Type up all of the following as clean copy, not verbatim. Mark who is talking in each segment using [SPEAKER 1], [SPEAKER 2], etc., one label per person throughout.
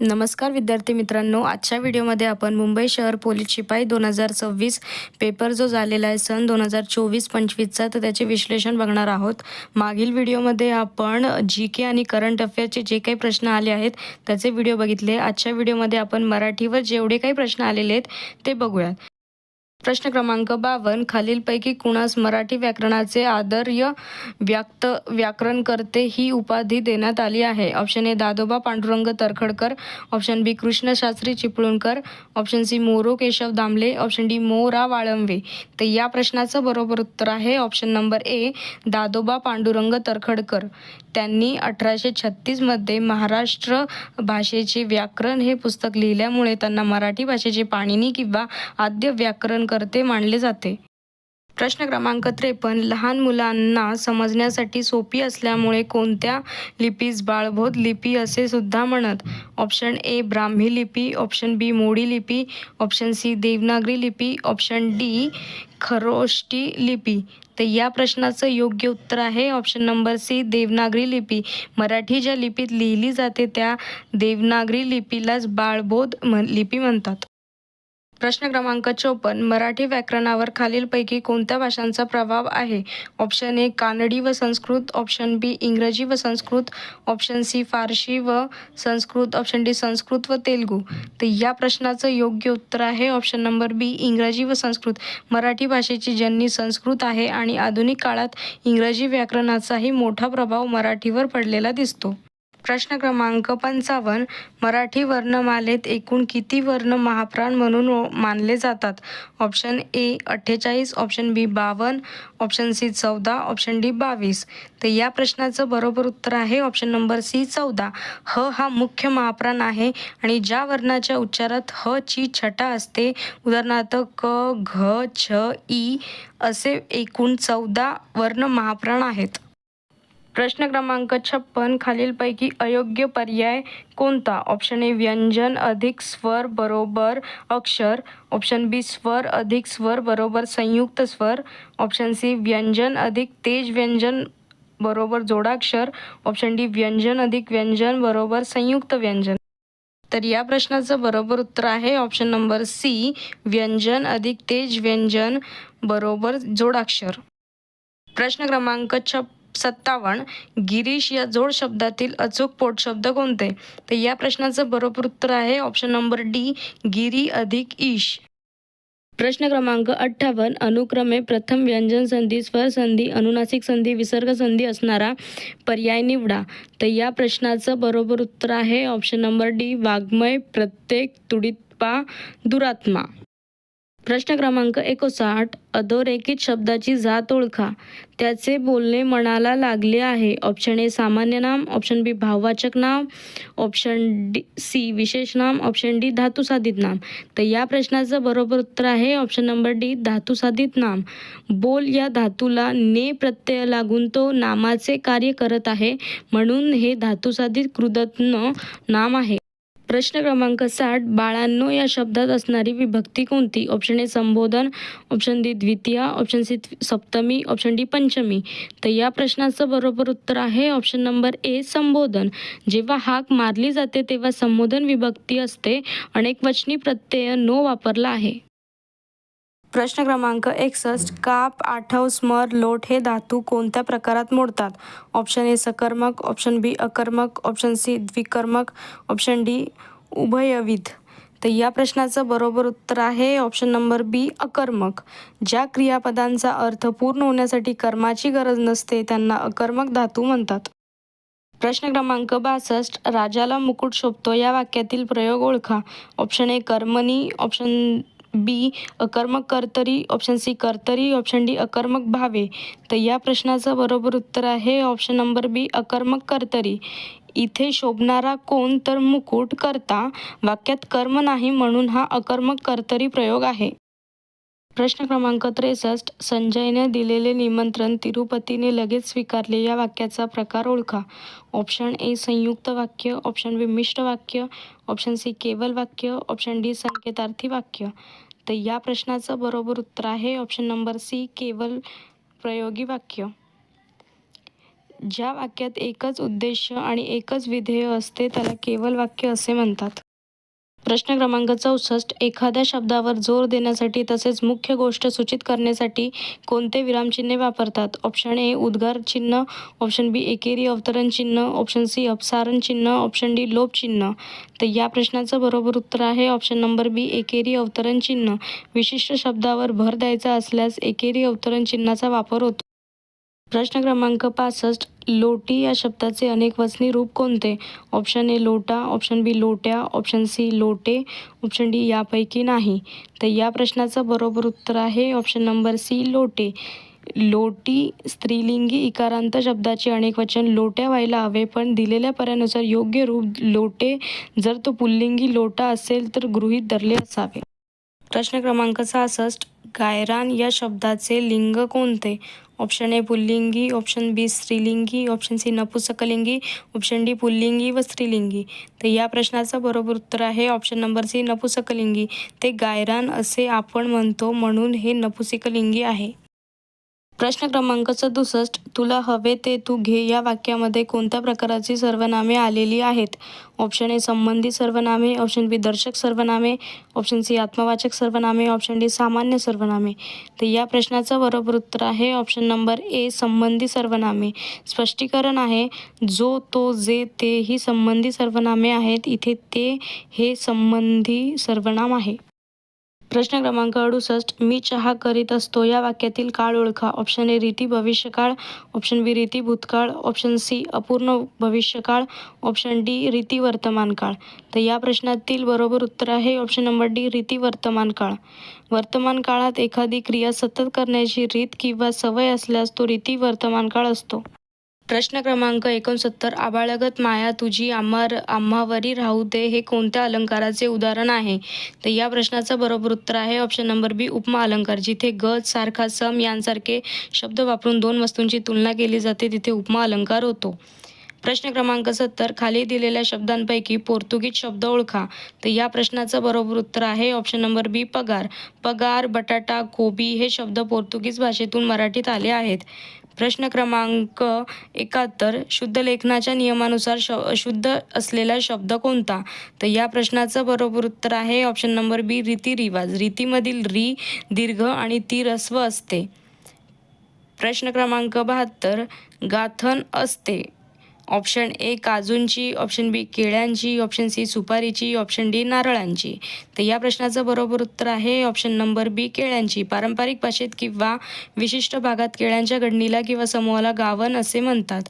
[SPEAKER 1] नमस्कार विद्यार्थी मित्रांनो, आजच्या व्हिडिओमध्ये आपण मुंबई शहर पोलीस शिपाई 2026 पेपर जो झालेला आहे सन 2024-25चा, तर त्याचे विश्लेषण बघणार आहोत. मागील व्हिडिओमध्ये आपण GK आणि करंट अफेअरचे जे काही प्रश्न आले आहेत त्याचे व्हिडिओ बघितले. आजच्या व्हिडिओमध्ये आपण मराठीवर जेवढे काही प्रश्न आलेले आहेत ते बघूयात. प्रश्न क्रमांक 52, खालीलपैकी कुणास मराठी व्याकरणाचे आदर्य व्याकरणकर्ते ही उपाधी देण्यात आली आहे? Option A Dadoba Pandurang Tarkhadkar, option B Krishnashastri Chiplunkar, option C Moro Keshav Damle, option D मोरा वाळंबे. तर या प्रश्नाचं बरोबर उत्तर आहे option number A Dadoba Pandurang Tarkhadkar. त्यांनी 1836 मध्ये महाराष्ट्र भाषेचे व्याकरण हे पुस्तक लिहिल्यामुळे त्यांना मराठी भाषेचे पाणिनी किंवा आद्य व्याकरणकर्ते मानले जाते. प्रश्न क्रमांक 53, लहान मुलांना समजण्यासाठी सोपी असल्यामुळे कोणत्या लिपीस बाळबोध लिपी असे सुद्धा म्हणत? ऑप्शन ए ब्राह्मी लिपी, ऑप्शन बी मोडी लिपी, ऑप्शन सी देवनागरी लिपी, ऑप्शन डी खरोष्टी लिपी. तर या प्रश्नाचं योग्य उत्तर आहे ऑप्शन नंबर सी देवनागरी लिपी. मराठी ज्या लिपीत लिहिली जाते त्या देवनागरी लिपीलाच बाळबोध लिपी म्हणतात. प्रश्न क्रमांक 54, मराठी व्याकरणावर खालीलपैकी कोणत्या भाषांचा प्रभाव आहे? ऑप्शन ए कानडी व संस्कृत, ऑप्शन बी इंग्रजी व संस्कृत, ऑप्शन सी फारशी व संस्कृत, ऑप्शन डी संस्कृत व तेलुगू. तर या प्रश्नाचं योग्य उत्तर आहे ऑप्शन नंबर बी इंग्रजी व संस्कृत. मराठी भाषेची जननी संस्कृत आहे आणि आधुनिक काळात इंग्रजी व्याकरणाचाही मोठा प्रभाव मराठीवर पडलेला दिसतो. प्रश्न क्रमांक 55, मराठी वर्णमालेत एकूण किती वर्ण महाप्राण म्हणून मानले जातात? Option A 48, option B 52, option C 14, option D 22. तर या प्रश्नाचं बरोबर उत्तर आहे ऑप्शन नंबर सी 14. ह हा मुख्य महाप्राण आहे आणि ज्या वर्णाच्या उच्चारात ह ची छटा असते, उदाहरणार्थ क, घ, छ, ई असे एकूण 14 वर्ण महाप्राण आहेत. प्रश्न क्रमांक 56, खालीलपैकी अयोग्य पर्याय कोणता? ऑप्शन ए व्यंजन अधिक स्वर बरोबर अक्षर, ऑप्शन बी स्वर अधिक स्वर बरोबर संयुक्त स्वर, ऑप्शन सी व्यंजन अधिक तेज व्यंजन बरोबर जोडाक्षर, ऑप्शन डी व्यंजन अधिक व्यंजन बरोबर संयुक्त व्यंजन. तर या प्रश्नाचं बरोबर उत्तर आहे ऑप्शन नंबर सी व्यंजन अधिक तेज व्यंजन बरोबर जोडाक्षर. प्रश्न क्रमांक 57, गिरीश या जोड शब्दातील अचूक पोटशब्द कोणते? तर या प्रश्नाचं बरोबर उत्तर आहे ऑप्शन नंबर डी गिरी अधिक ईश. प्रश्न क्रमांक 58, अनुक्रमे प्रथम व्यंजन संधी, स्वर संधी, अनुनासिक संधी, विसर्ग संधी असणारा पर्याय निवडा. तर या प्रश्नाचं बरोबर उत्तर आहे ऑप्शन नंबर डी वाङ्मय, प्रत्येक, तुडितपा, दुरात्मा. प्रश्न क्रमांक 59, अधोरेखित शब्दाची जात ओळखा. त्याचे बोलणे मनाला लागले आहे. ऑप्शन ए सामान्य नाम, ऑप्शन बी भाववाचक नाम, ऑप्शन सी विशेष नाम, ऑप्शन डी धातुसाधित नाम. तर या प्रश्नाचं बरोबर उत्तर आहे ऑप्शन नंबर डी धातुसाधित नाम. बोल या धातूला ने प्रत्यय लागून तो नामाचे कार्य करत आहे, म्हणून हे धातुसाधित कृदंत नाम आहे. प्रश्न क्रमांक 60, बाळांनो या शब्दात असणारी विभक्ती कोणती? ऑप्शन ए संबोधन, ऑप्शन डी द्वितीया, ऑप्शन सी सप्तमी, ऑप्शन डी पंचमी. तर या प्रश्नाचं बरोबर उत्तर आहे ऑप्शन नंबर ए संबोधन. जेव्हा हाक मारली जाते तेव्हा संबोधन विभक्ती असते. अनेकवचनी प्रत्यय नो वापरला आहे. प्रश्न क्रमांक 61, काप, आठव, स्मर, लोट हे धातू कोणत्या प्रकारात मोडतात? ऑप्शन ए सकर्मक, ऑप्शन बी अकर्मक, ऑप्शन सी द्विकर्मक, ऑप्शन डी उभयविध. तर या प्रश्नाचं बरोबर उत्तर आहे ऑप्शन नंबर बी अकर्मक. ज्या क्रियापदांचा अर्थ पूर्ण होण्यासाठी कर्माची गरज नसते त्यांना अकर्मक धातू म्हणतात. प्रश्न क्रमांक 62, राजाला मुकुट शोभतो या वाक्यातील प्रयोग ओळखा. ऑप्शन ए कर्मणी, ऑप्शन बी अकर्मक कर्तरी, ऑप्शन सी कर्तरी, ऑप्शन डी अकर्मक भावे. तर या प्रश्नाचं बरोबर उत्तर आहे ऑप्शन नंबर बी अकर्मक कर्तरी. इथे शोभणारा कोण तर मुकुट, कर्ता. वाक्यात कर्म नाही म्हणून हा अकर्मक कर्तरी प्रयोग आहे. प्रश्न क्रमांक 63, संजयने दिलेले निमंत्रण तिरुपतीने लगेच स्वीकारले या वाक्याचा प्रकार ओळखा. ऑप्शन ए संयुक्त वाक्य, ऑप्शन बी मिश्र वाक्य, ऑप्शन सी केवल वाक्य, ऑप्शन डी संकेतार्थी वाक्य. तर या प्रश्नाचं बरोबर उत्तर आहे ऑप्शन नंबर सी केवल प्रयोगी वाक्य. ज्या वाक्यात एकच उद्देश आणि एकच विधेय असते त्याला केवल वाक्य असे म्हणतात. प्रश्न क्रमांक 64. एखाद्या शब्दावर जोर देण्यासाठी तसेच मुख्य गोष्ट सूचित करण्यासाठी कोणते विरामचिन्हे वापरतात? ऑप्शन ए उद्गार चिन्ह, ऑप्शन बी एकेरी अवतरण चिन्ह, ऑप्शन सी अपसारण चिन्ह, ऑप्शन डी लोप चिन्ह. तर या प्रश्नाचं बरोबर उत्तर आहे ऑप्शन नंबर बी एकेरी अवतरण चिन्ह. विशिष्ट शब्दावर भर द्यायचा असल्यास एकेरी अवतरण चिन्हाचा वापर होतो. प्रश्न क्रमांक 65. लोटी या शब्दाचे अनेकवचनी रूप कोणते? ऑप्शन ए लोटा, ऑप्शन बी लोट्या, ऑप्शन सी लोटे, ऑप्शन डी यापैकी नाही. तर या प्रश्नाचं बरोबर उत्तर आहे ऑप्शन नंबर सी लोटे. लोटी स्त्रीलिंगी इकारांत शब्दाचे अनेकवचन लोट्या व्हायला हवे, पण दिलेल्या पर्यायानुसार योग्य रूप लोटे जर तो पुल्लिंगी लोटा असेल तर गृहीत धरले असावे. प्रश्न क्रमांक 66. गायरान या शब्दाचे लिंग कोणते? ऑप्शन ए पुल्लिंगी, ऑप्शन बी स्त्रीलिंगी, ऑप्शन सी नपुंसकलिंगी, ऑप्शन डी पुल्लिंगी व स्त्रीलिंगी. तर या प्रश्नाचं बरोबर उत्तर आहे ऑप्शन नंबर सी नपुंसकलिंगी. ते गायरान असे आपण म्हणतो म्हणून हे नपुंसकलिंगी आहे. प्रश्न क्रमांक 67. तुला हवे ते तू घे या वाक्यामध्ये कोणत्या प्रकारची सर्वनामे आलेली आहेत? ऑप्शन ए संबंधी सर्वनामे, ऑप्शन बी दर्शक सर्वनामे, ऑप्शन सी आत्मवाचक सर्वनामे, ऑप्शन डी सामान्य सर्वनामे. तर या प्रश्नाचं बरोबर उत्तर आहे ऑप्शन नंबर ए संबंधी सर्वनामे. स्पष्टीकरण आहे जो, तो, जे, ते ही संबंधी सर्वनामे आहेत. इथे ते हे संबंधी सर्वनाम आहे. प्रश्न क्रमांक 68. मी चहा करीत असतो या वाक्यातील काळ ओळखा. ऑप्शन ए रीती भविष्यकाळ, ऑप्शन बी रीती भूतकाळ, ऑप्शन सी अपूर्ण भविष्यकाळ, ऑप्शन डी रीती वर्तमान काळ. तर या प्रश्नातील बरोबर उत्तर आहे ऑप्शन नंबर डी रीती वर्तमान काळ. वर्तमान काळात एखादी क्रिया सतत करण्याची रीत किंवा सवय असल्यास तो रीती वर्तमान काळ असतो. प्रश्न क्रमांक 69. आबाळगत माया तुझी आम्हावरी राहू दे हे कोणत्या अलंकाराचे उदाहरण आहे? तर या प्रश्नाचं बरोबर उत्तर आहे ऑप्शन नंबर बी उपमा अलंकार. जिथे गत, सारखा, सम यांसारखे शब्द वापरून दोन वस्तूंची तुलना केली जाते तिथे उपमा अलंकार होतो. प्रश्न क्रमांक 70. खाली दिलेल्या शब्दांपैकी पोर्तुगीज शब्द ओळखा. तर या प्रश्नाचं बरोबर उत्तर आहे ऑप्शन नंबर बी पगार. पगार, बटाटा, कोबी हे शब्द पोर्तुगीज भाषेतून मराठीत आले आहेत. प्रश्न क्रमांक 71. शुद्ध लेखनाच्या नियमानुसार अशुद्ध असलेला शब्द कोणता? तर या प्रश्नाचं बरोबर उत्तर आहे ऑप्शन नंबर बी रीतिरिवाज. रीतीमधील री दीर्घ आणि ती ऱ्हस्व असते. प्रश्न क्रमांक 72. गाथन असते. ऑप्शन ए काजूंची, ऑप्शन बी केळ्यांची, ऑप्शन सी सुपारीची, ऑप्शन डी नारळांची. तर या प्रश्नाचं बरोबर उत्तर आहे ऑप्शन नंबर बी केळ्यांची. पारंपरिक भाषेत किंवा विशिष्ट भागात केळ्यांच्या घडणीला किंवा समूहाला गावन असे म्हणतात.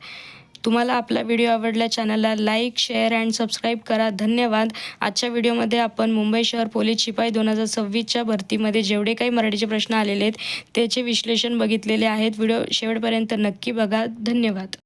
[SPEAKER 1] तुम्हाला आपला व्हिडिओ आवडला चॅनलला लाईक, शेअर अँड सबस्क्राईब करा. धन्यवाद. आजच्या व्हिडिओमध्ये आपण मुंबई शहर पोलीस शिपाई 2026च्या भरतीमध्ये जेवढे काही मराठीचे प्रश्न आलेले आहेत त्याचे विश्लेषण बघितलेले आहेत. व्हिडिओ शेवटपर्यंत नक्की बघा. धन्यवाद.